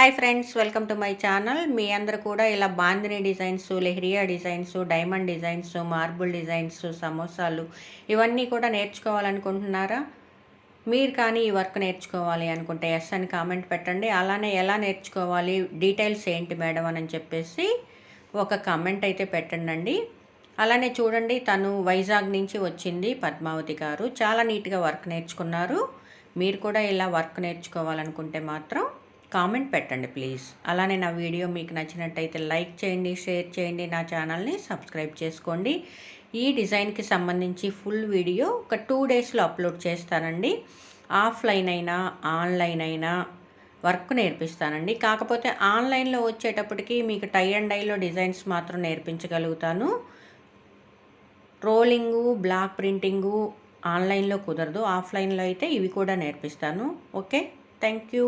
Hi friends, welcome to my channel. మీ అందరూ కూడా ఇలా bandhani designs, leheriya designs, diamond designs, marble designs, సమోసాలు ఇవన్నీ కూడా నేర్చుకోవాలనుకుంటున్నారా? మీరు కానీ ఈ వర్క్ నేర్చుకోవాలి అనుకుంటే ఎస్ అని కామెంట్ పెట్టండి. అలానే ఎలా నేర్చుకోవాలి, డీటెయిల్స్ ఏంటి మేడం అని చెప్పేసి ఒక కామెంట్ అయితే పెట్టండి. అలానే చూడండి, తను వైజాగ్ నుంచి వచ్చింది పద్మావతి గారు. చాలా నీట్గా వర్క్ నేర్చుకున్నారు. మీరు కూడా ఇలా వర్క్ నేర్చుకోవాలనుకుంటే మాత్రం కామెంట్ పెట్టండి ప్లీజ్. అలానే నా వీడియో మీకు నచ్చినట్టయితే లైక్ చేయండి, షేర్ చేయండి, నా ఛానల్ని సబ్స్క్రైబ్ చేసుకోండి. ఈ డిజైన్కి సంబంధించి ఫుల్ వీడియో ఒక 2 డేస్లో అప్లోడ్ చేస్తానండి. ఆఫ్లైన్ అయినా ఆన్లైన్ అయినా వర్క్ నేర్పిస్తానండి. కాకపోతే ఆన్లైన్లో వచ్చేటప్పటికి మీకు టై అండ్ డైలో డిజైన్స్ మాత్రం నేర్పించగలుగుతాను. రోలింగు, బ్లాక్ ప్రింటింగు ఆన్లైన్లో కుదరదు. ఆఫ్లైన్లో అయితే ఇవి కూడా నేర్పిస్తాను. Okay, thank you.